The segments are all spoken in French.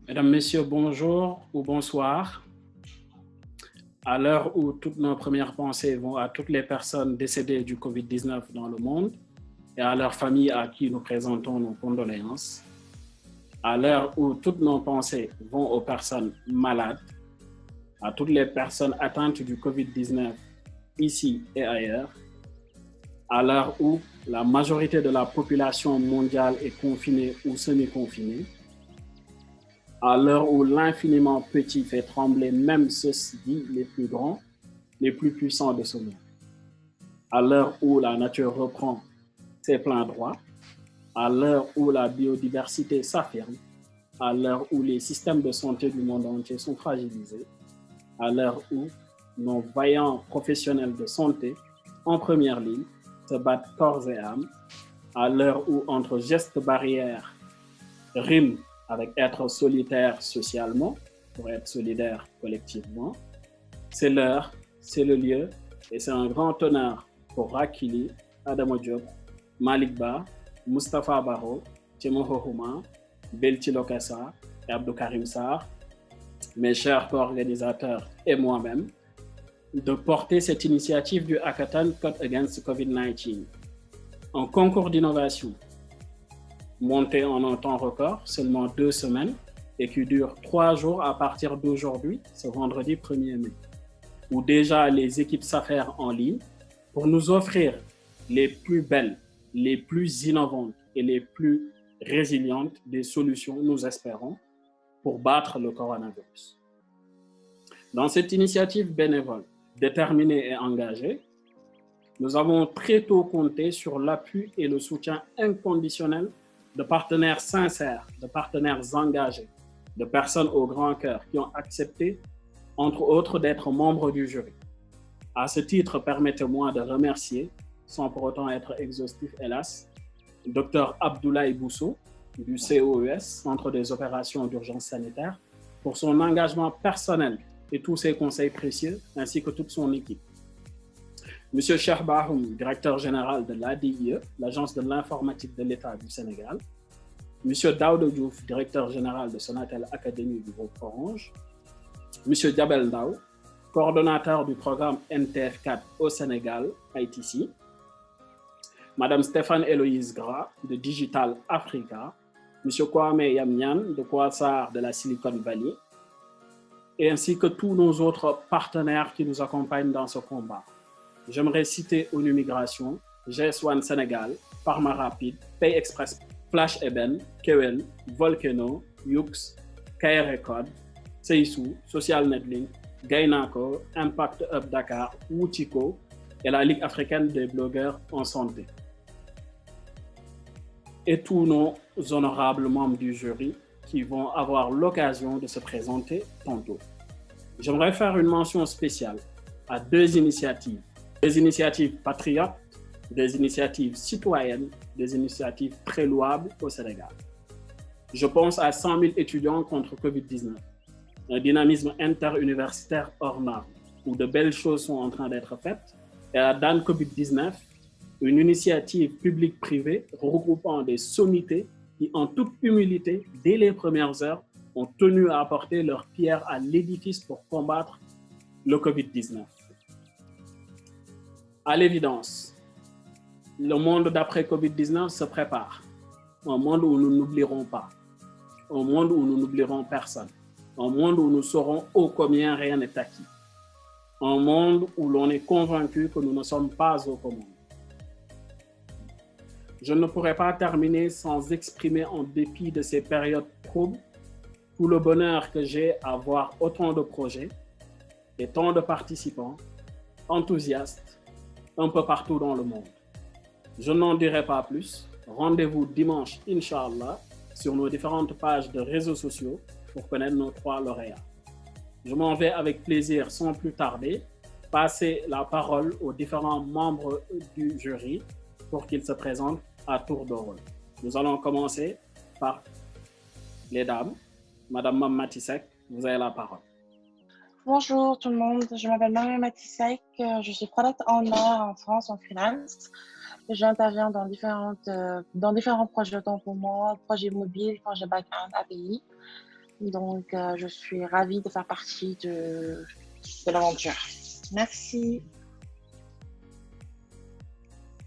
Mesdames, Messieurs, bonjour ou bonsoir. À l'heure où toutes nos premières pensées vont à toutes les personnes décédées du Covid-19 dans le monde et à leurs familles à qui nous présentons nos condoléances, à l'heure où toutes nos pensées vont aux personnes malades, à toutes les personnes atteintes du Covid-19 ici et ailleurs, à l'heure où la majorité de la population mondiale est confinée ou semi-confinée, à l'heure où l'infiniment petit fait trembler même ceux-ci, les plus grands, les plus puissants de ce monde, à l'heure où la nature reprend ses pleins droits, à l'heure où la biodiversité s'affirme, à l'heure où les systèmes de santé du monde entier sont fragilisés, à l'heure où nos vaillants professionnels de santé en première ligne se battent corps et âme, à l'heure où entre gestes barrières riment avec être solitaire socialement pour être solidaire collectivement. C'est l'heure, c'est le lieu et c'est un grand honneur pour Rakili, Adamo Diop, Malik Ba, Mustapha Baro, Timo Hohouma, Belti Lokassa et Abdou Karim Sarr, mes chers co-organisateurs et moi-même, de porter cette initiative du Hackathon Code Against COVID-19, un concours d'innovation monté en un temps record, seulement 2 semaines, et qui dure 3 jours à partir d'aujourd'hui, ce vendredi 1er mai, où déjà les équipes s'affairent en ligne pour nous offrir les plus belles, les plus innovantes et les plus résilientes des solutions, nous espérons, pour battre le coronavirus. Dans cette initiative bénévole, déterminée et engagée, nous avons très tôt compté sur l'appui et le soutien inconditionnel de partenaires sincères, de partenaires engagés, de personnes au grand cœur qui ont accepté, entre autres, d'être membres du jury. À ce titre, permettez-moi de remercier, sans pour autant être exhaustif hélas, Dr Abdoulaye Bousso du COES, Centre des opérations d'urgence sanitaire, pour son engagement personnel et tous ses conseils précieux, ainsi que toute son équipe. Monsieur Cheikh Bahoum, directeur général de l'ADIE, l'Agence de l'informatique de l'État du Sénégal. Monsieur Daouda Diouf, directeur général de Sonatel Académie du groupe Orange. Monsieur Diabel Ndao, coordonnateur du programme NTF4 au Sénégal, ITC. Madame Stéphane Héloïse Gras de Digital Africa. Monsieur Kwame Yamnian de Kwasar de la Silicon Valley. Et ainsi que tous nos autres partenaires qui nous accompagnent dans ce combat. J'aimerais citer ONU Migration, GS1 Sénégal, Pharma Rapide, Pay Express, Flash Eben, Kewel, Volcano, Yux, KR Record, Seisou, Social Netlink, Gainako, Impact Up Dakar, Wutiko et la Ligue africaine des blogueurs en santé. Et tous nos honorables membres du jury qui vont avoir l'occasion de se présenter tantôt. J'aimerais faire une mention spéciale à deux initiatives patriotes, des initiatives citoyennes, des initiatives très louables au Sénégal. Je pense à 100 000 étudiants contre Covid-19, un dynamisme interuniversitaire hors norme, où de belles choses sont en train d'être faites, et à Dan Covid-19, une initiative publique-privée regroupant des sommités qui, en toute humilité, dès les premières heures, ont tenu à apporter leur pierre à l'édifice pour combattre le Covid-19. À l'évidence, le monde d'après Covid-19 se prépare. Un monde où nous n'oublierons pas. Un monde où nous n'oublierons personne. Un monde où nous saurons ô combien rien n'est acquis. Un monde où l'on est convaincu que nous ne sommes pas au commun. Je ne pourrais pas terminer sans exprimer, en dépit de ces périodes troubles, tout le bonheur que j'ai à voir autant de projets et tant de participants enthousiastes un peu partout dans le monde. Je n'en dirai pas plus. Rendez-vous dimanche, Inch'Allah, sur nos différentes pages de réseaux sociaux pour connaître nos 3 lauréats. Je m'en vais avec plaisir, sans plus tarder, passer la parole aux différents membres du jury pour qu'ils se présentent à tour de rôle. Nous allons commencer par les dames. Madame Matisek, vous avez la parole. Bonjour tout le monde, je m'appelle Mariam Matisek, je suis Product Owner en France en freelance. J'interviens dans différents projets autant pour moi, projets mobiles, projets back-end, API. Donc, je suis ravie de faire partie de l'aventure. Merci.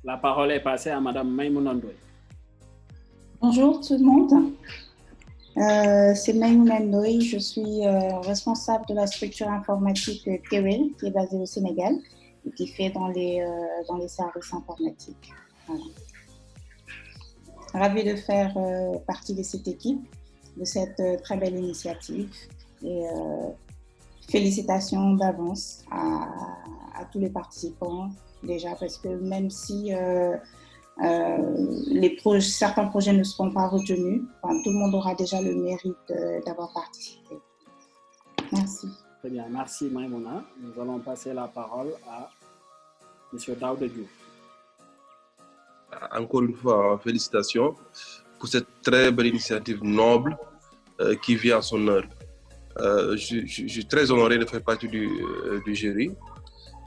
La parole est passée à Madame Maïmouna Ndoye. Bonjour tout le monde. C'est Maïmouna Ndoye. Je suis responsable de la structure informatique Kewel, qui est basée au Sénégal et qui fait dans les services informatiques. Voilà. Ravie de faire partie de cette équipe, de cette très belle initiative. Et félicitations d'avance à tous les participants, déjà, parce que même si certains projets ne seront pas retenus, enfin, tout le monde aura déjà le mérite d'avoir participé. Merci. Très bien, merci Maïmouna. Nous allons passer la parole à M. Daouda Diouf. Encore une fois, félicitations pour cette très belle initiative noble qui vient à son heure. Je suis très honoré de faire partie du jury.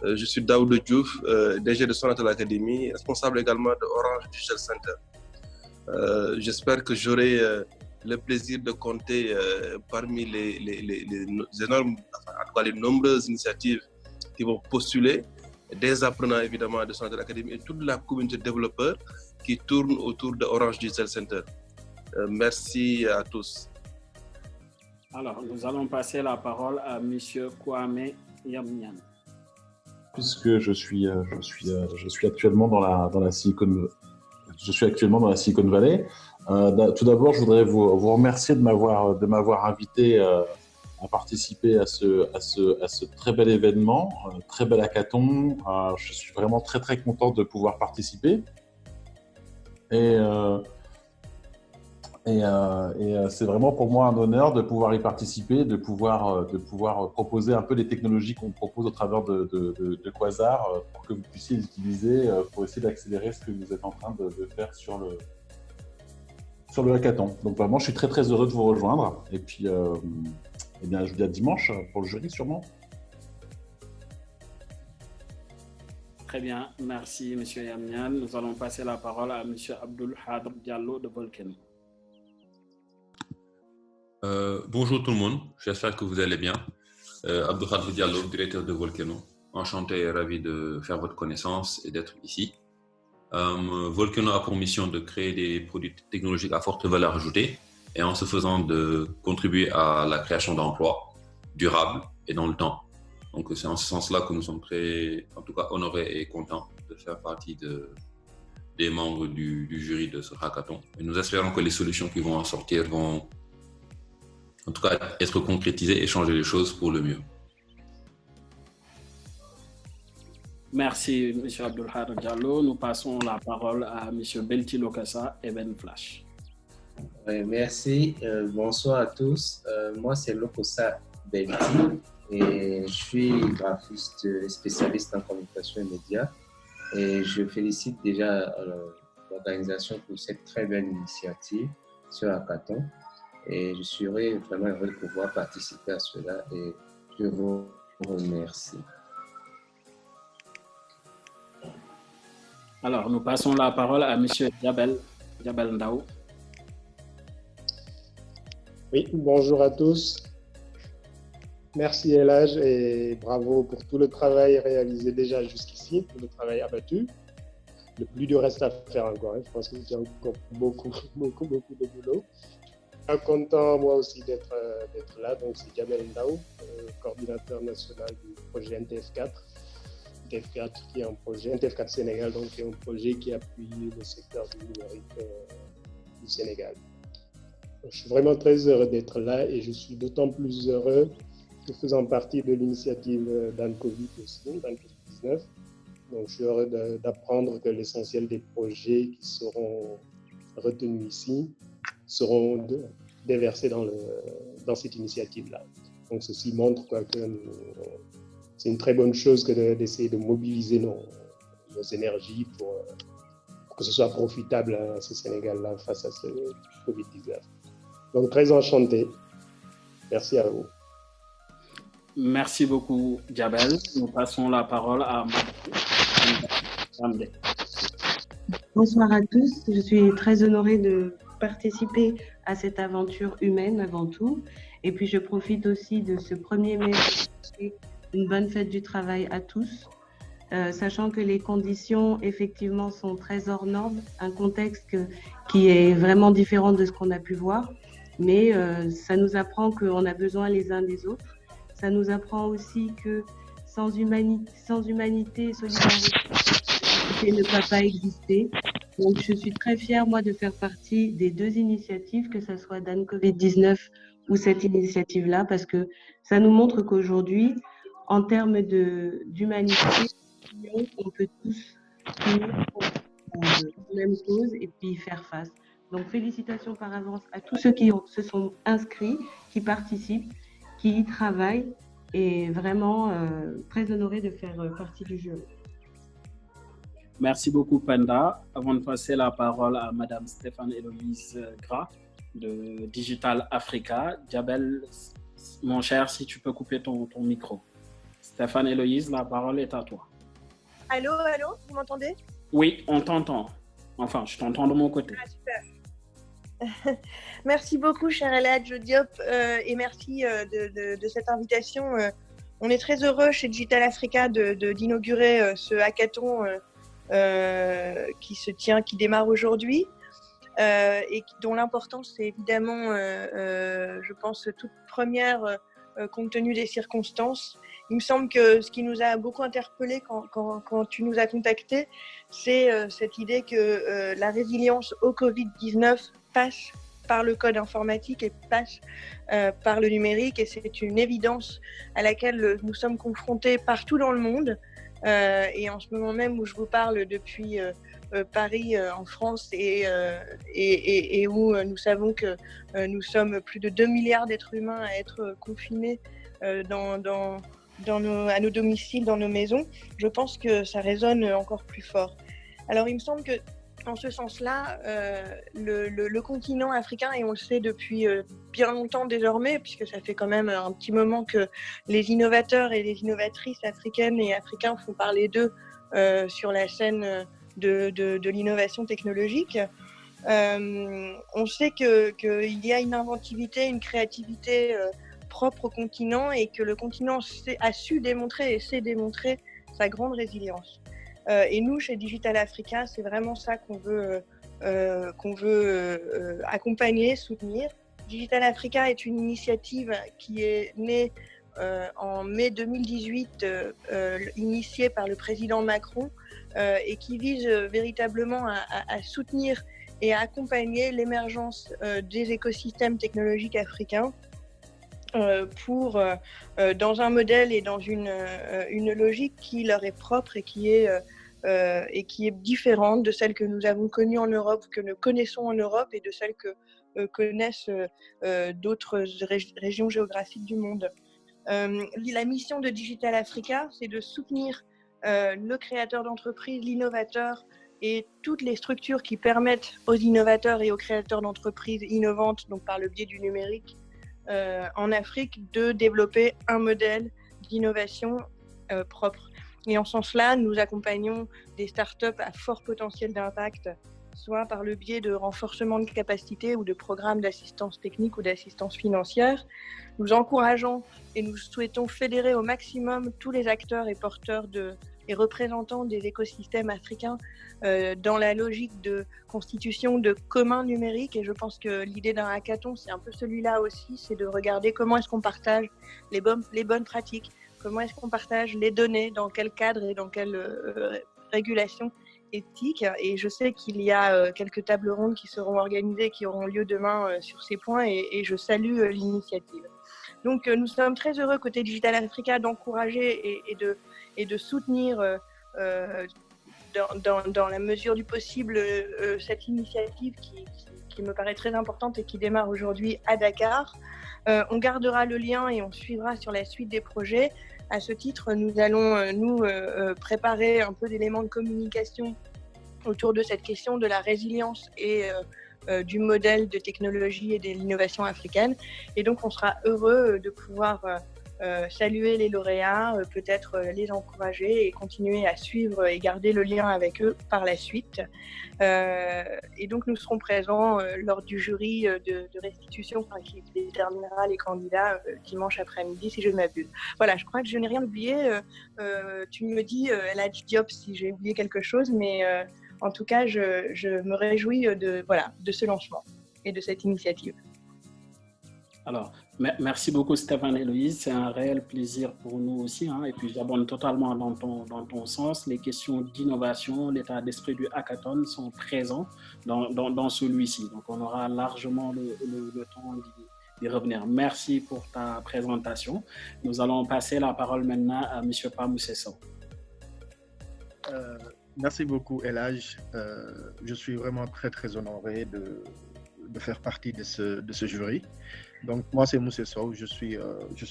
Je suis Daouda Diouf, DG de Sonatel Academy, responsable également de Orange Digital Center. J'espère que j'aurai le plaisir de compter parmi les énormes, en tout cas les nombreuses initiatives qui vont postuler, des apprenants évidemment de Sonatel Academy et toute la communauté de développeurs qui tourne autour de Orange Digital Center. Merci à tous. Alors, nous allons passer la parole à M. Kwame Yamnian. Puisque je suis actuellement dans la Silicon Valley. Tout d'abord, je voudrais vous remercier de m'avoir invité à participer à ce très bel événement, très bel hackathon. Je suis vraiment très très content de pouvoir participer. Et c'est vraiment pour moi un honneur de pouvoir y participer, de pouvoir proposer un peu les technologies qu'on propose au travers de Quasar pour que vous puissiez les utiliser pour essayer d'accélérer ce que vous êtes en train de faire sur le hackathon. Donc vraiment, je suis très très heureux de vous rejoindre. Et puis, eh bien, je vous dis à dimanche pour le jury sûrement. Très bien, merci M. Yamnian. Nous allons passer la parole à M. Abdul Hadr Diallo de Volcano. Bonjour tout le monde, j'espère que vous allez bien. Abdul Hadr Diallo, directeur de Volcano. Enchanté et ravi de faire votre connaissance et d'être ici. Volcano a pour mission de créer des produits technologiques à forte valeur ajoutée et en se faisant de contribuer à la création d'emplois durables et dans le temps. Donc c'est en ce sens-là que nous sommes très, en tout cas, honorés et contents de faire partie des membres du jury de ce hackathon. Et nous espérons que les solutions qui vont en sortir vont, en tout cas, être concrétisées et changer les choses pour le mieux. Merci, M. Abdul Hadr Diallo. Nous passons la parole à M. Belti Lokassa et Ben Flash. Oui, merci. Bonsoir à tous. Moi, c'est Lokossa Belti et je suis graphiste et spécialiste en communication et médias. Et je félicite déjà l'organisation pour cette très belle initiative sur Hackathon. Et je serai vraiment heureux de pouvoir participer à cela et je vous remercie. Alors, nous passons la parole à M. Diabel Ndao. Oui, bonjour à tous. Merci Elage et bravo pour tout le travail réalisé déjà jusqu'ici, tout le travail abattu. Le plus dur reste à faire encore. Je pense qu'il y a encore beaucoup de boulot. Je suis content moi aussi d'être là. Donc c'est Diabel Ndao, coordinateur national du projet NTF4. NTF4 qui est un projet, NTF4 Sénégal, donc qui est un projet qui appuie le secteur du numérique du Sénégal. Donc, je suis vraiment très heureux d'être là et je suis d'autant plus heureux que faisant partie de l'initiative d'Ancovid aussi, d'Ancovid-19. Donc je suis heureux d'apprendre que l'essentiel des projets qui seront retenus ici seront déversés dans cette initiative-là. Donc ceci montre que c'est une très bonne chose que d'essayer de mobiliser nos énergies pour que ce soit profitable à ce Sénégal-là face à ce Covid-19. Donc très enchanté. Merci à vous. Merci beaucoup, Diabel. Nous passons la parole à Mamdé. Bonsoir à tous. Je suis très honorée de participer à cette aventure humaine avant tout. Et puis, je profite aussi de ce 1er mai pour souhaiter une bonne fête du travail à tous, sachant que les conditions, effectivement, sont très hors normes, un contexte qui est vraiment différent de ce qu'on a pu voir, mais ça nous apprend qu'on a besoin les uns des autres. Ça nous apprend aussi que sans humanité, solidarité ne peut pas exister. Donc, je suis très fière, moi, de faire partie des 2 initiatives, que ce soit Dan Covid-19 ou cette initiative-là, parce que ça nous montre qu'aujourd'hui, en termes d'humanité, on peut tous unir pour la même cause et puis faire face. Donc, félicitations par avance à tous ceux qui se sont inscrits, qui participent, qui y travaillent, et vraiment très honorée de faire partie du jury. Merci beaucoup, Penda. Avant de passer la parole à Madame Stéphane Héloïse Gras de Digital Africa, Diabel, mon cher, si tu peux couper ton micro. Stéphane Héloïse, la parole est à toi. Allô, vous m'entendez? Oui, on t'entend. Enfin, je t'entends de mon côté. Ah, super. Merci beaucoup, cher Eladj Diop, et merci de cette invitation. On est très heureux chez Digital Africa d'inaugurer ce hackathon qui démarre aujourd'hui et dont l'importance est évidemment, je pense, toute première compte tenu des circonstances. Il me semble que ce qui nous a beaucoup interpellés quand tu nous as contactés, c'est cette idée que la résilience au Covid-19 passe par le code informatique et passe par le numérique. Et c'est une évidence à laquelle nous sommes confrontés partout dans le monde. Et en ce moment même où je vous parle depuis Paris en France et où nous savons que nous sommes plus de 2 milliards d'êtres humains à être confinés à nos domiciles, dans nos maisons, je pense que ça résonne encore plus fort. Alors il me semble que en ce sens-là, le continent africain, et on le sait depuis bien longtemps désormais, puisque ça fait quand même un petit moment que les innovateurs et les innovatrices africaines et africains font parler d'eux sur la scène de l'innovation technologique. On sait qu'il y a une inventivité, une créativité propre au continent, et que le continent a su démontrer et sait démontrer sa grande résilience. Et nous, chez Digital Africa, c'est vraiment ça qu'on veut accompagner, soutenir. Digital Africa est une initiative qui est née en mai 2018, initiée par le président Macron, et qui vise véritablement à soutenir et à accompagner l'émergence des écosystèmes technologiques africains dans un modèle et dans une logique qui leur est propre et qui est différente de celle que nous avons connue en Europe, que nous connaissons en Europe, et de celle que connaissent d'autres régions géographiques du monde. La mission de Digital Africa, c'est de soutenir le créateur d'entreprise, l'innovateur et toutes les structures qui permettent aux innovateurs et aux créateurs d'entreprises innovantes, donc par le biais du numérique, en Afrique, de développer un modèle d'innovation propre. Et en ce sens-là, nous accompagnons des startups à fort potentiel d'impact, soit par le biais de renforcement de capacité ou de programmes d'assistance technique ou d'assistance financière. Nous encourageons et nous souhaitons fédérer au maximum tous les acteurs et porteurs et représentants des écosystèmes africains dans la logique de constitution de communs numériques. Et je pense que l'idée d'un hackathon, c'est un peu celui-là aussi, c'est de regarder comment est-ce qu'on partage les bonnes pratiques, comment est-ce qu'on partage les données, dans quel cadre et dans quelle régulation éthique. Et je sais qu'il y a quelques tables rondes qui seront organisées, qui auront lieu demain sur ces points, et je salue l'initiative. Donc nous sommes très heureux côté Digital Africa d'encourager et de soutenir dans la mesure du possible cette initiative qui me paraît très importante et qui démarre aujourd'hui à Dakar. On gardera le lien et on suivra sur la suite des projets. À ce titre, nous allons préparer un peu d'éléments de communication autour de cette question de la résilience et du modèle de technologie et de l'innovation africaine. Et donc, on sera heureux de pouvoir saluer les lauréats, peut-être les encourager et continuer à suivre et garder le lien avec eux par la suite. Et donc nous serons présents lors du jury de restitution qui déterminera les candidats dimanche après-midi si je ne m'abuse. Voilà, je crois que je n'ai rien oublié. Tu me dis, Eladj Diop, si j'ai oublié quelque chose, mais en tout cas, je me réjouis de ce lancement et de cette initiative. Alors, merci beaucoup Stéphane et Héloïse, c'est un réel plaisir pour nous aussi, hein. Et puis j'abonde totalement dans ton sens. Les questions d'innovation, l'état d'esprit du hackathon sont présents dans celui-ci. Donc on aura largement le temps d'y revenir. Merci pour ta présentation. Nous allons passer la parole maintenant à M. Pamoussessou. Merci beaucoup Eladj. Je suis vraiment très honoré de faire partie de ce jury. Donc moi c'est Moussé Sow, je suis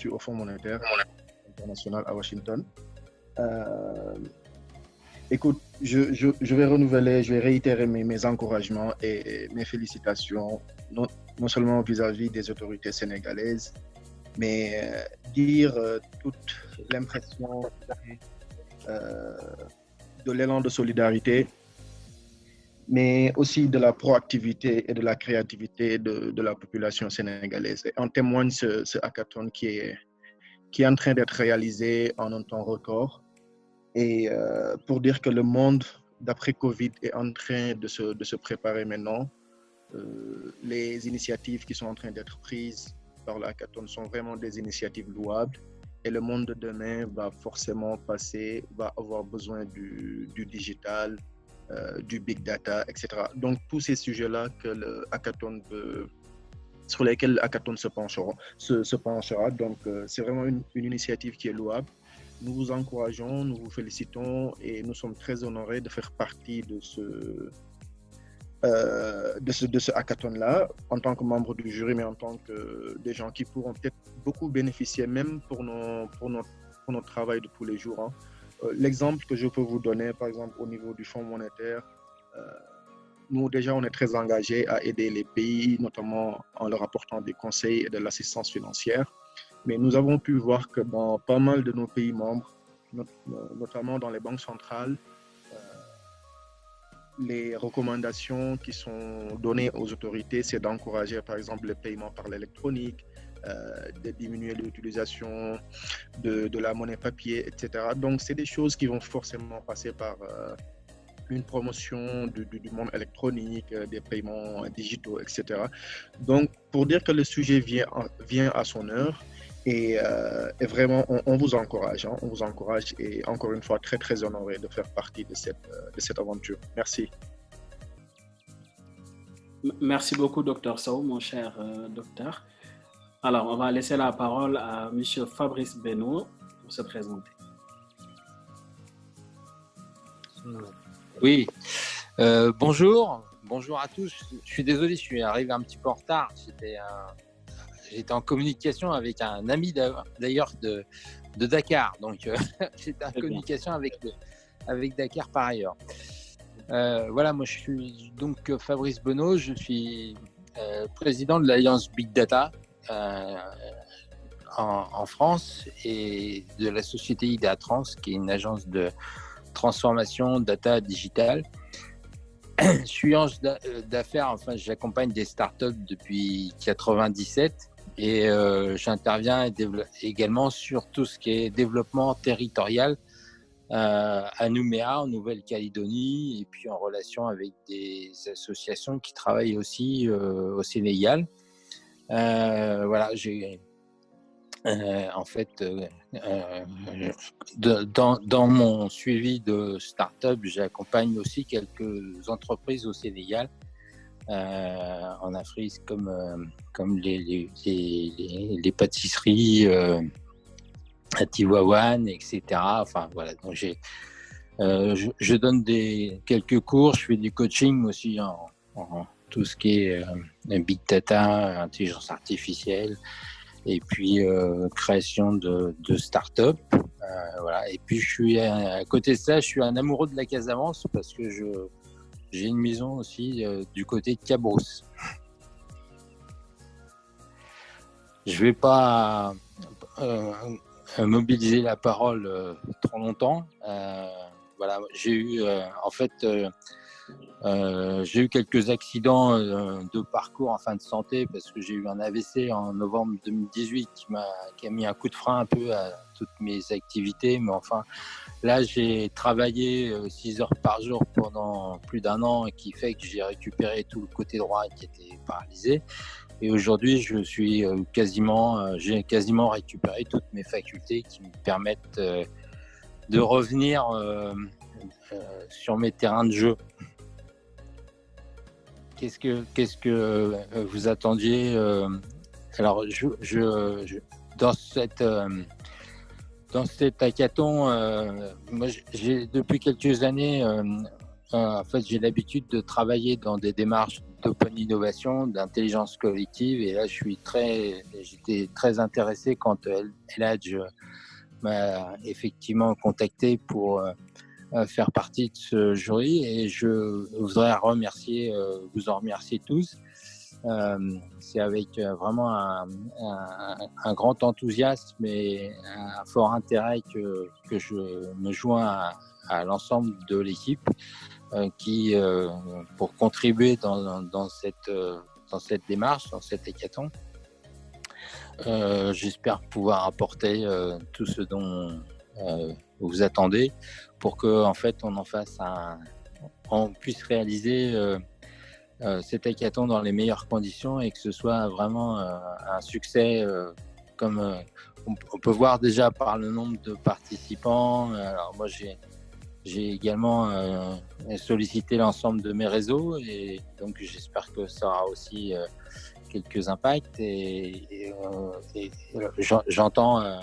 au Fonds monétaire international à Washington. Écoute, je vais réitérer mes encouragements et mes félicitations, non seulement vis-à-vis des autorités sénégalaises, mais dire toute l'impression de l'élan de solidarité, mais aussi de la proactivité et de la créativité de la population sénégalaise. Et en témoigne ce hackathon qui est en train d'être réalisé en un temps record. Et pour dire que le monde d'après Covid est en train de se préparer maintenant, les initiatives qui sont en train d'être prises par le hackathon sont vraiment des initiatives louables. Et le monde de demain va forcément va avoir besoin du digital, du big data, etc. Donc tous ces sujets-là sur lesquels le hackathon se penchera. Donc c'est vraiment une initiative qui est louable. Nous vous encourageons, nous vous félicitons et nous sommes très honorés de faire partie de ce hackathon-là en tant que membre du jury, mais en tant que des gens qui pourront peut-être beaucoup bénéficier même pour notre travail de tous les jours, hein. L'exemple que je peux vous donner, par exemple, au niveau du Fonds monétaire, nous déjà, on est très engagés à aider les pays, notamment en leur apportant des conseils et de l'assistance financière. Mais nous avons pu voir que dans pas mal de nos pays membres, notamment dans les banques centrales, les recommandations qui sont données aux autorités, c'est d'encourager, par exemple, les paiements par l'électronique, de diminuer l'utilisation de la monnaie papier, etc. Donc, c'est des choses qui vont forcément passer par une promotion du monde électronique, des paiements digitaux, etc. Donc, pour dire que le sujet vient à son heure et vraiment, on vous encourage, hein, on vous encourage et encore une fois, très honoré de faire partie de cette aventure. Merci. Merci beaucoup, Dr Sow, mon cher docteur. Alors, on va laisser la parole à M. Fabrice Benoît pour se présenter. Oui, bonjour à tous. Je suis désolé, je suis arrivé un petit peu en retard. J'étais en communication avec un ami d'ailleurs de Dakar, donc j'étais en communication avec Dakar par ailleurs. Voilà, moi je suis donc Fabrice Benoît, je suis président de l'Alliance Big Data en France et de la société IDEAtrans, qui est une agence de transformation data digitale. Je suis ange d'affaires, enfin j'accompagne des startups depuis 1997 et j'interviens également sur tout ce qui est développement territorial à Nouméa, en Nouvelle-Calédonie, et puis en relation avec des associations qui travaillent aussi au Sénégal. Voilà, j'ai en fait dans mon suivi de start-up, j'accompagne aussi quelques entreprises au Sénégal, en Afrique, comme les pâtisseries à Tivaouane, etc. Enfin voilà, donc je donne quelques cours, je fais du coaching aussi en tout ce qui est big data, intelligence artificielle, et puis création de start-up. Voilà. Et puis à côté de ça, je suis un amoureux de la Casamance parce que j'ai une maison aussi du côté de Cabrousse. Je vais pas mobilisé la parole trop longtemps. Voilà, j'ai eu j'ai eu quelques accidents de parcours en fin de santé parce que j'ai eu un AVC en novembre 2018 qui a mis un coup de frein un peu à toutes mes activités. Mais enfin, là, j'ai travaillé 6 heures par jour pendant plus d'1 an, et qui fait que j'ai récupéré tout le côté droit qui était paralysé. Et aujourd'hui, j'ai quasiment récupéré toutes mes facultés qui me permettent de revenir sur mes terrains de jeu. Qu'est-ce que vous attendiez Alors, dans cet hackathon, moi, depuis quelques années, en fait, j'ai l'habitude de travailler dans des démarches d'open innovation, d'intelligence collective. Et là, j'étais très intéressé quand Eladj m'a effectivement contacté pour faire partie de ce jury, et je voudrais vous en remercier tous. C'est avec vraiment un grand enthousiasme et un fort intérêt que je me joins à l'ensemble de l'équipe pour contribuer dans cette démarche, dans cet hackathon. J'espère pouvoir apporter tout ce dont vous attendez pour que, en fait, on puisse réaliser cet hackathon dans les meilleures conditions et que ce soit vraiment un succès comme on peut voir déjà par le nombre de participants. Alors moi, j'ai également sollicité l'ensemble de mes réseaux, et donc j'espère que ça aura aussi quelques impacts. Et j'entends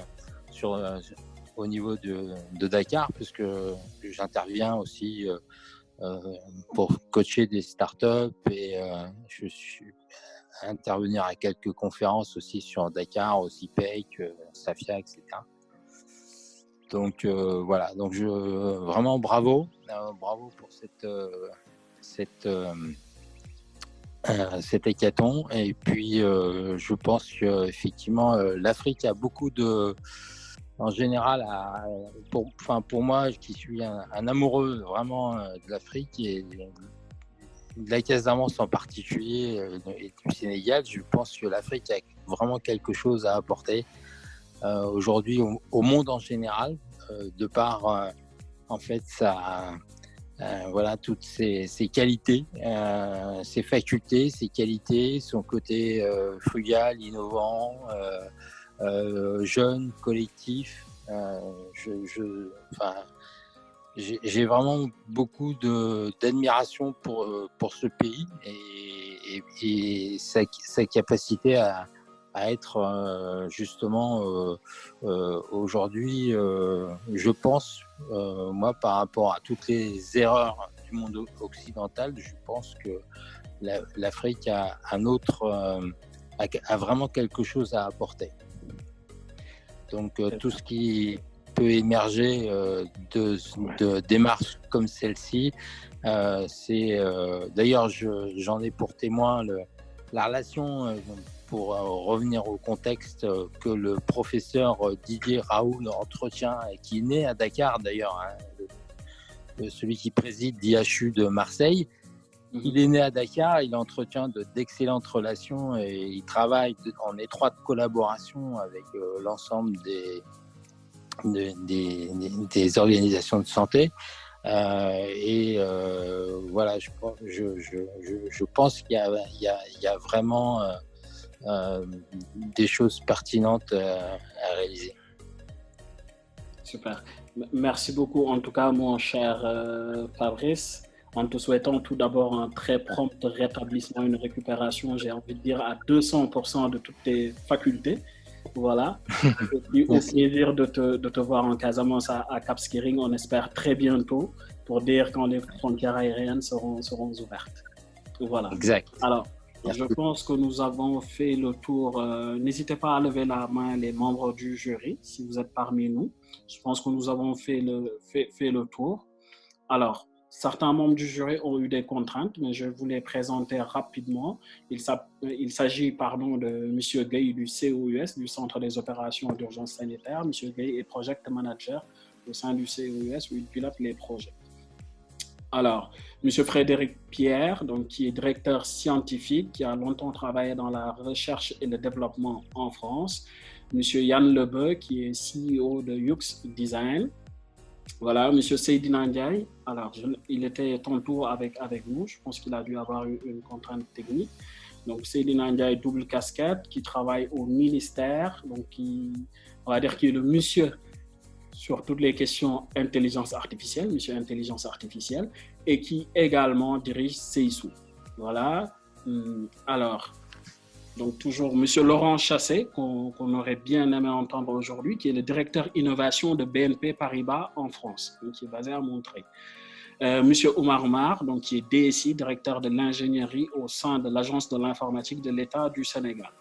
au niveau de Dakar, puisque j'interviens aussi pour coacher des startups, et je suis intervenir à quelques conférences aussi sur Dakar, aussi PEC, Safia, etc. Donc voilà, donc vraiment bravo pour cet hackathon. Et puis je pense qu'effectivement l'Afrique a beaucoup en général, pour moi qui suis un amoureux vraiment de l'Afrique et de la Casamance en particulier et du Sénégal, je pense que l'Afrique a vraiment quelque chose à apporter aujourd'hui au monde en général, de par en fait toutes ses qualités, ses facultés, ses qualités, son côté frugal, innovant, jeune, collectif. J'ai vraiment beaucoup d'admiration pour ce pays et sa capacité à être justement aujourd'hui, je pense, moi, par rapport à toutes les erreurs du monde occidental, je pense que l'Afrique a vraiment quelque chose à apporter. Donc tout ce qui peut émerger de démarches comme celle-ci, c'est d'ailleurs j'en ai pour témoin la relation, pour revenir au contexte, que le professeur Didier Raoult entretient, et qui est né à Dakar d'ailleurs, celui qui préside l'IHU de Marseille. Il est né à Dakar, il entretient d'excellentes relations et il travaille en étroite collaboration avec l'ensemble des organisations de santé. Voilà, je pense qu'il y a vraiment des choses pertinentes à réaliser. Super. Merci beaucoup, en tout cas, mon cher Fabrice. En te souhaitant tout d'abord un très prompt rétablissement, une récupération, j'ai envie de dire, à 200% de toutes tes facultés. Voilà. Et puis, au plaisir de te voir en Casamance à Cap Skirring, on espère très bientôt, pour dire quand les frontières aériennes seront ouvertes. Voilà. Exact. Alors, je pense que nous avons fait le tour. N'hésitez pas à lever la main, les membres du jury, si vous êtes parmi nous. Je pense que nous avons fait le tour. Alors, certains membres du jury ont eu des contraintes, mais je vais vous les présenter rapidement. Il s'agit de M. Gueye du COUS, du Centre des opérations d'urgence sanitaire. M. Gueye est Project Manager au sein du COUS où il pilote les projets. Alors, M. Frédéric Pierre, donc, qui est directeur scientifique, qui a longtemps travaillé dans la recherche et le développement en France. M. Yann Lebeu, qui est CEO de Yux Design. Voilà, M. Seydina Ndiaye. Alors, il était tantôt avec nous. Je pense qu'il a dû avoir une contrainte technique. Donc, Seydina Ndiaye, double casquette, qui travaille au ministère. Donc, on va dire qu'il est le monsieur sur toutes les questions intelligence artificielle, monsieur intelligence artificielle, et qui également dirige CISU. Voilà. Alors, donc toujours monsieur Laurent Chassé, qu'on aurait bien aimé entendre aujourd'hui, qui est le directeur innovation de BNP Paribas en France, donc qui est basé à Montreuil. Monsieur Omar Omar, donc qui est DSI, directeur de l'ingénierie au sein de l'Agence de l'informatique de l'État du Sénégal.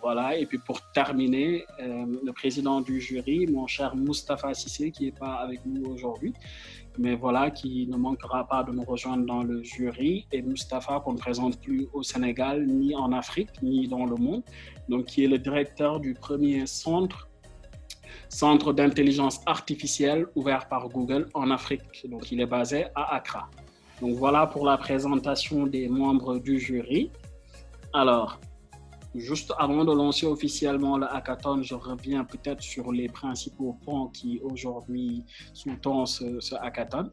Voilà, et puis pour terminer, le président du jury, mon cher Moustapha Cissé, qui n'est pas avec nous aujourd'hui, mais voilà, qui ne manquera pas de nous rejoindre dans le jury. Et Moustapha, qu'on ne présente plus au Sénégal, ni en Afrique, ni dans le monde, donc qui est le directeur du premier centre d'intelligence artificielle ouvert par Google en Afrique. Donc il est basé à Accra. Donc voilà pour la présentation des membres du jury. Alors, juste avant de lancer officiellement le hackathon, je reviens peut-être sur les principaux points qui aujourd'hui sous-tendent ce hackathon.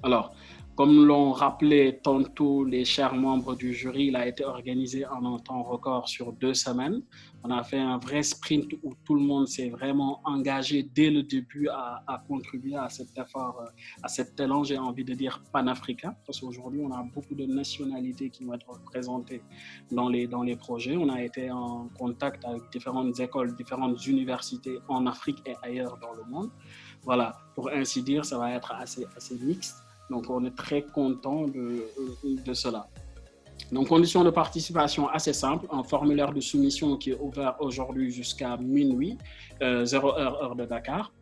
Alors, comme l'ont rappelé tantôt les chers membres du jury, il a été organisé en un temps record sur 2 semaines. On a fait un vrai sprint où tout le monde s'est vraiment engagé dès le début à contribuer à cet effort, à cet élan, j'ai envie de dire panafricain, parce qu'aujourd'hui, on a beaucoup de nationalités qui vont être représentées dans les projets. On a été en contact avec différentes écoles, différentes universités en Afrique et ailleurs dans le monde. Voilà, pour ainsi dire, ça va être assez mixte. Donc, on est très content de cela. Donc, conditions de participation assez simples, un formulaire de soumission qui est ouvert aujourd'hui jusqu'à minuit, 0 heure de Dakar,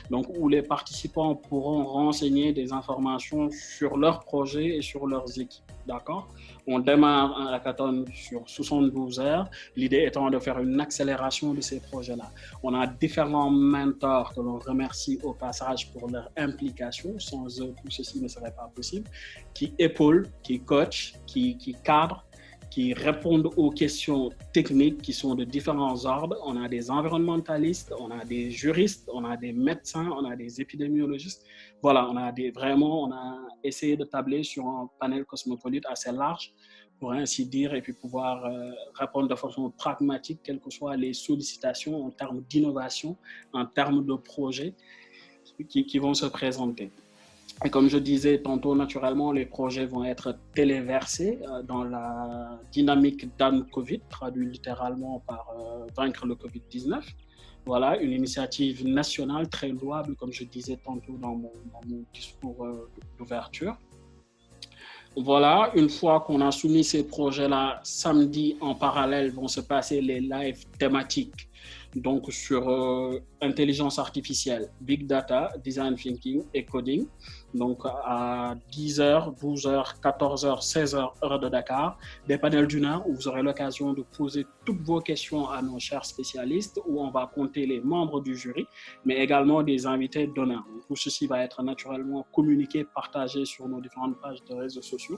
donc où les participants pourront renseigner des informations sur leurs projets et sur leurs équipes. D'accord ? On démarre un hackathon sur 72 heures, l'idée étant de faire une accélération de ces projets-là. On a différents mentors que l'on remercie au passage pour leur implication. Sans eux, tout ceci ne serait pas possible, qui épaulent, qui coachent, qui cadrent, qui répondent aux questions techniques qui sont de différents ordres. On a des environnementalistes, on a des juristes, on a des médecins, on a des épidémiologistes. Voilà, on a essayé de tabler sur un panel cosmopolite assez large, pour ainsi dire, et puis pouvoir répondre de façon pragmatique, quelles que soient les sollicitations en termes d'innovation, en termes de projets qui vont se présenter. Et comme je disais tantôt, naturellement, les projets vont être téléversés dans la dynamique Dan Covid, traduit littéralement par vaincre le Covid-19. Voilà, une initiative nationale très louable, comme je disais tantôt dans mon discours d'ouverture. Voilà, une fois qu'on a soumis ces projets-là, samedi, en parallèle, vont se passer les lives thématiques, donc sur intelligence artificielle, big data, design thinking et coding. Donc à 10h, 12h, 14h, 16h, heure de Dakar, des panels d'1 heure où vous aurez l'occasion de poser toutes vos questions à nos chers spécialistes, où on va compter les membres du jury, mais également des invités d'honneur. Tout ceci va être naturellement communiqué, partagé sur nos différentes pages de réseaux sociaux.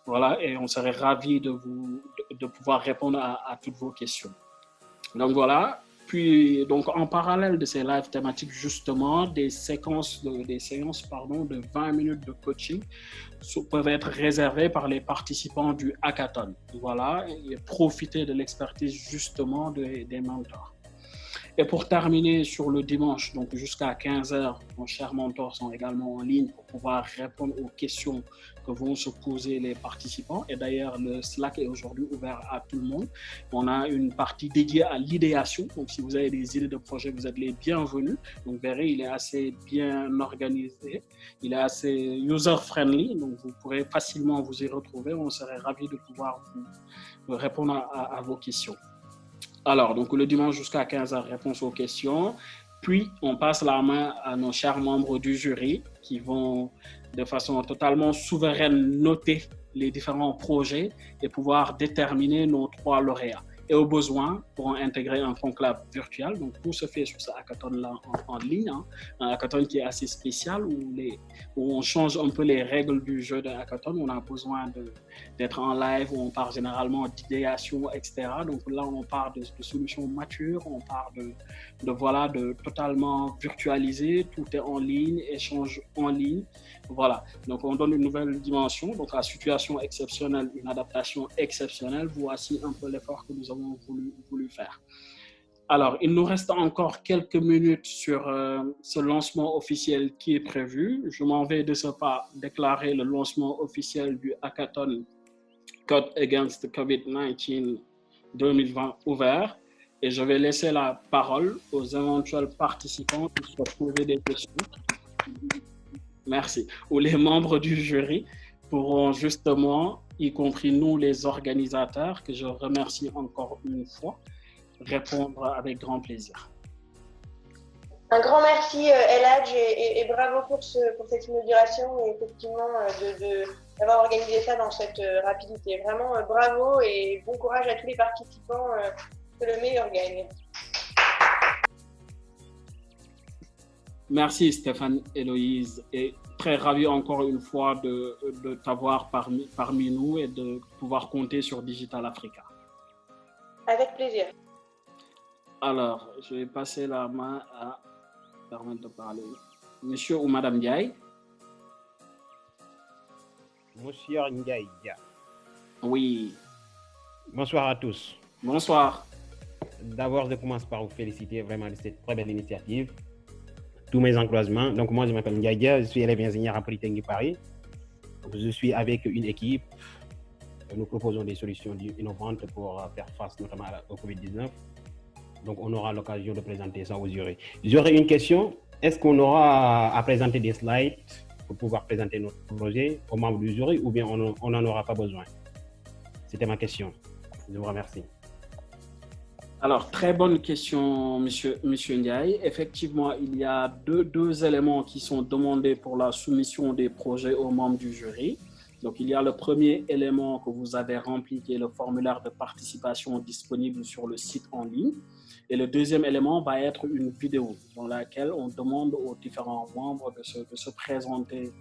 Voilà, et on serait ravis de pouvoir répondre à toutes vos questions. Donc voilà. Puis, donc, en parallèle de ces lives thématiques, justement, des séances de 20 minutes de coaching peuvent être réservées par les participants du hackathon. Voilà, et profiter de l'expertise, justement, des mentors. Et pour terminer sur le dimanche, donc jusqu'à 15h, nos chers mentors sont également en ligne pour pouvoir répondre aux questions que vont se poser les participants. Et d'ailleurs, le Slack est aujourd'hui ouvert à tout le monde. On a une partie dédiée à l'idéation. Donc, si vous avez des idées de projet, vous êtes les bienvenus. Donc, verrez, il est assez bien organisé. Il est assez user-friendly. Donc, vous pourrez facilement vous y retrouver. On serait ravis de pouvoir vous répondre à vos questions. Alors, donc le dimanche jusqu'à 15h, réponse aux questions. Puis, on passe la main à nos chers membres du jury qui vont de façon totalement souveraine noter les différents projets et pouvoir déterminer nos 3 lauréats. Et au besoin, pourront intégrer un conclave virtuel. Donc, tout se fait sur ce hackathon-là en ligne. Hein. Un hackathon qui est assez spécial où on change un peu les règles du jeu de hackathon. On a besoin d'être en live où on parle généralement d'idéation, etc. Donc là, on parle de solutions matures. On parle de totalement virtualiser. Tout est en ligne, échange en ligne. Voilà. Donc, on donne une nouvelle dimension. Donc, la situation exceptionnelle, une adaptation exceptionnelle. Voici un peu l'effort que nous avons voulu faire. Alors, il nous reste encore quelques minutes sur ce lancement officiel qui est prévu. Je m'en vais de ce pas déclarer le lancement officiel du hackathon Code Against COVID-19 2020 ouvert et je vais laisser la parole aux éventuels participants qui souhaitent poser des questions. Merci. Ou les membres du jury pourront justement, y compris nous les organisateurs, que je remercie encore une fois, répondre avec grand plaisir. Un grand merci Eladj et bravo pour cette inauguration et effectivement d'avoir organisé ça dans cette rapidité. Vraiment bravo et bon courage à tous les participants, que le meilleur gagne. Merci Stéphane, Héloïse, et très ravi encore une fois de t'avoir parmi nous et de pouvoir compter sur Digital Africa. Avec plaisir. Alors, je vais passer la main à permettre de parler. Monsieur ou Madame Ndiaye? Monsieur Ndiaye. Oui. Bonsoir à tous. Bonsoir. D'abord, je commence par vous féliciter vraiment de cette très belle initiative. Tous mes encouragements. Donc, moi, je m'appelle Ndiaye, je suis élève ingénieur à Polytechnique Paris. Je suis avec une équipe. Nous proposons des solutions innovantes pour faire face notamment au Covid-19. Donc, on aura l'occasion de présenter ça aux jurys. J'aurais une question. Est-ce qu'on aura à présenter des slides pour pouvoir présenter notre projet aux membres du jury ou bien on n'en aura pas besoin? C'était ma question. Je vous remercie. Alors, très bonne question, monsieur Ndiaye. Effectivement, il y a deux éléments qui sont demandés pour la soumission des projets aux membres du jury. Donc, il y a le premier élément que vous avez rempli, qui est le formulaire de participation disponible sur le site en ligne. Et le deuxième élément va être une vidéo dans laquelle on demande aux différents membres de se présenter,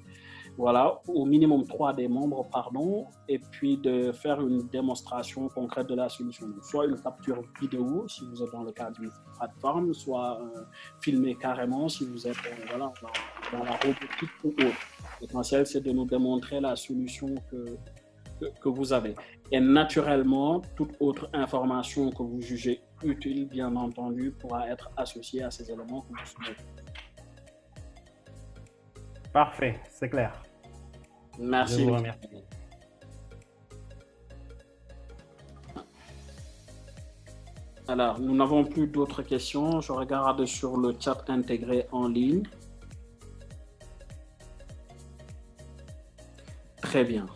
voilà, au minimum 3 des membres, pardon, et puis de faire une démonstration concrète de la solution. Soit une capture vidéo, si vous êtes dans le cadre d'une plateforme, soit filmer carrément si vous êtes voilà, dans la robotique ou autre. L'essentiel, c'est de nous démontrer la solution que vous avez. Et naturellement, toute autre information que vous jugez utile, bien entendu, pourra être associée à ces éléments que vous soumettez. Parfait, c'est clair. Merci. Je vous remercie. Alors, nous n'avons plus d'autres questions. Je regarde sur le chat intégré en ligne. Très bien.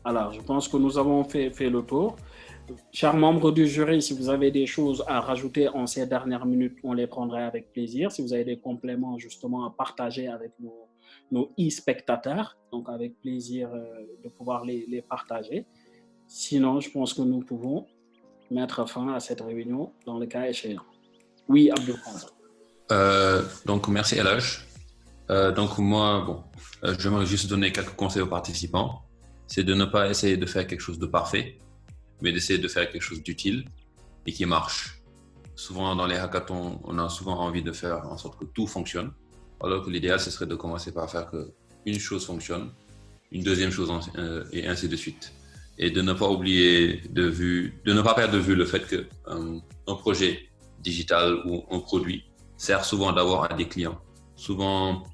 Alors, je pense que nous avons fait le tour. Chers membres du jury, si vous avez des choses à rajouter en ces dernières minutes, on les prendrait avec plaisir. Si vous avez des compléments justement à partager avec nos e-spectateurs, donc avec plaisir de pouvoir les partager. Sinon, je pense que nous pouvons mettre fin à cette réunion dans le cas échéant. Oui, Abdou. Donc, merci Eladj. Donc moi, j'aimerais juste donner quelques conseils aux participants. C'est de ne pas essayer de faire quelque chose de parfait, mais d'essayer de faire quelque chose d'utile et qui marche. Souvent, dans les hackathons, on a souvent envie de faire en sorte que tout fonctionne, alors que l'idéal, ce serait de commencer par faire qu'une chose fonctionne, une deuxième chose et ainsi de suite. Et de ne pas oublier de ne pas perdre de vue le fait qu'un projet digital ou un produit sert souvent d'abord à des clients. Souvent,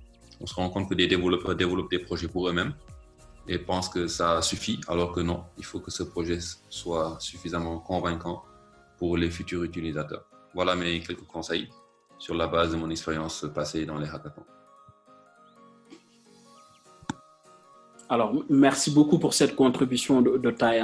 on se rend compte que des développeurs développent des projets pour eux-mêmes et pensent que ça suffit, alors que non, il faut que ce projet soit suffisamment convaincant pour les futurs utilisateurs. Voilà mes quelques conseils sur la base de mon expérience passée dans les hackathons. Alors, merci beaucoup pour cette contribution de taille,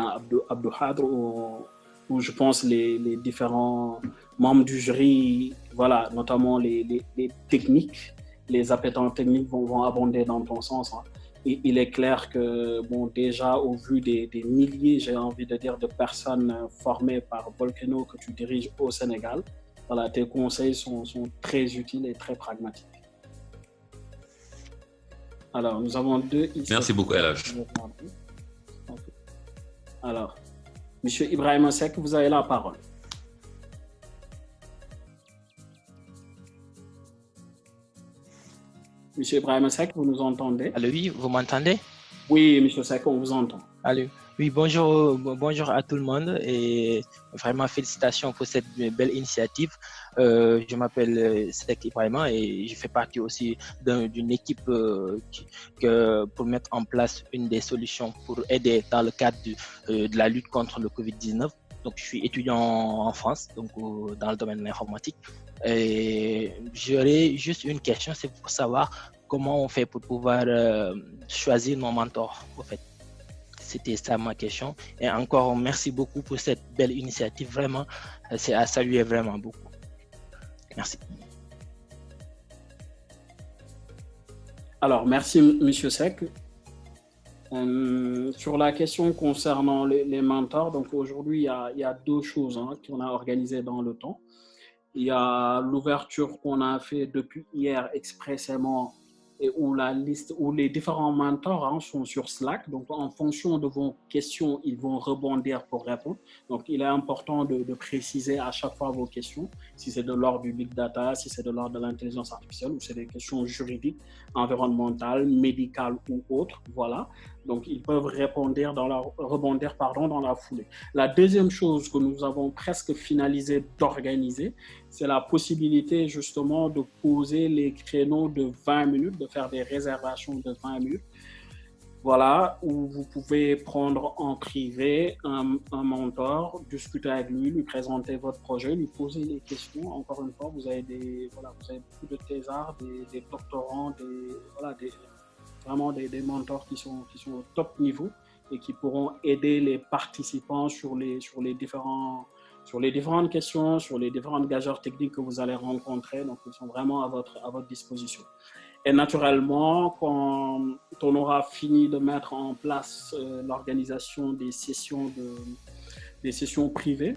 Abdou Khadr, où je pense les différents membres du jury, voilà, notamment les techniques, les appétents techniques vont abonder dans ton sens. Hein. Et il est clair que, bon, déjà, au vu des milliers, j'ai envie de dire, de personnes formées par Volcano que tu diriges au Sénégal, voilà, tes conseils sont très utiles et très pragmatiques. Alors, nous avons deux ici. Merci beaucoup, Elhaj. Alors, M. Ibrahim Seck, vous avez la parole. Monsieur Ibrahim Seck, vous nous entendez? Allô, oui, vous m'entendez? Oui, Monsieur Seck, on vous entend. Allô. Oui, bonjour à tout le monde et vraiment félicitations pour cette belle initiative. Je m'appelle Seck Ibrahima et je fais partie aussi d'une équipe pour mettre en place une des solutions pour aider dans le cadre de la lutte contre le Covid-19. Donc, je suis étudiant en France, donc dans le domaine de l'informatique. Et j'aurais juste une question, c'est pour savoir comment on fait pour pouvoir choisir nos mentors, en fait. C'était ça ma question. Et encore, merci beaucoup pour cette belle initiative. Vraiment, c'est à saluer vraiment beaucoup. Merci. Alors, merci, Monsieur Seck. Sur la question concernant les mentors, donc aujourd'hui, il y a deux choses qu'on a organisées dans le temps. Il y a l'ouverture qu'on a fait depuis hier expressément et où la liste, où les différents mentors sont sur Slack. Donc, en fonction de vos questions, ils vont rebondir pour répondre. Donc, il est important de préciser à chaque fois vos questions, si c'est de l'ordre du big data, si c'est de l'ordre de l'intelligence artificielle ou c'est des questions juridiques, environnementales, médicales ou autres. Voilà. Donc, ils peuvent rebondir dans la foulée. La deuxième chose que nous avons presque finalisé d'organiser, c'est la possibilité justement de poser les créneaux de 20 minutes, de faire des réservations de 20 minutes. Voilà, où vous pouvez prendre en privé un mentor, discuter avec lui présenter votre projet, lui poser des questions. Encore une fois, vous avez beaucoup de thésards, des doctorants, vraiment des mentors qui sont au top niveau et qui pourront aider les participants sur les différentes questions, sur les différentes gageures techniques que vous allez rencontrer. Donc, ils sont vraiment à votre disposition. Et naturellement, quand on aura fini de mettre en place l'organisation des sessions privées,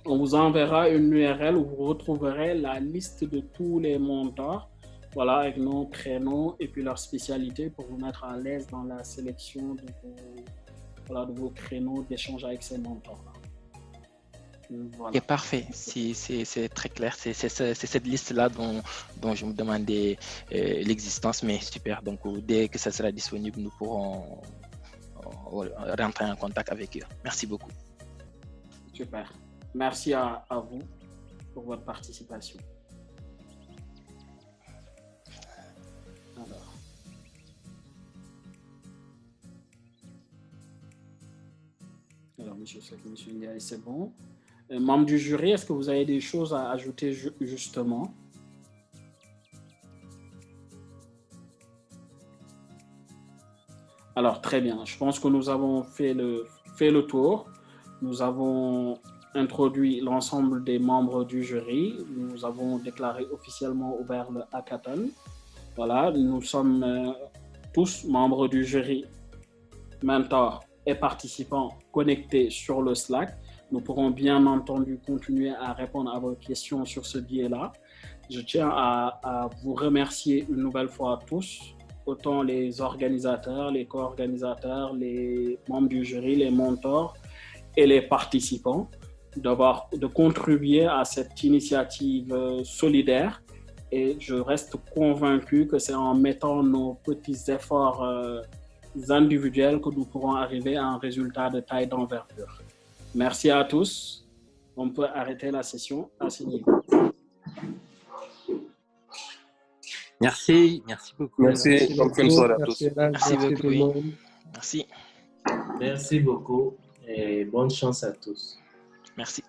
on vous enverra une URL où vous retrouverez la liste de tous les mentors, voilà, avec nos prénoms et puis leur spécialité pour vous mettre à l'aise dans la sélection de vos créneaux d'échange avec ces mentors-là. Voilà. C'est parfait, c'est très clair. C'est cette liste-là dont je me demandais l'existence, mais super. Donc, dès que ça sera disponible, nous pourrons rentrer en contact avec eux. Merci beaucoup. Super. Merci à vous pour votre participation. Alors, monsieur Ndiaye, c'est bon. Membre du jury, est-ce que vous avez des choses à ajouter justement? Alors, très bien. Je pense que nous avons fait le tour. Nous avons introduit l'ensemble des membres du jury. Nous avons déclaré officiellement ouvert le hackathon. Voilà, nous sommes tous membres du jury, mentors et participants connectés sur le Slack. Nous pourrons bien entendu continuer à répondre à vos questions sur ce biais-là. Je tiens à vous remercier une nouvelle fois tous, autant les organisateurs, les co-organisateurs, les membres du jury, les mentors et les participants, de contribuer à cette initiative solidaire. Et je reste convaincu que c'est en mettant nos petits efforts individuels que nous pourrons arriver à un résultat de taille d'envergure. Merci à tous. On peut arrêter la session à ce niveau. Merci beaucoup. Merci. Bonne soirée à tous. Merci beaucoup. Merci. Merci beaucoup et bonne chance à tous. Merci.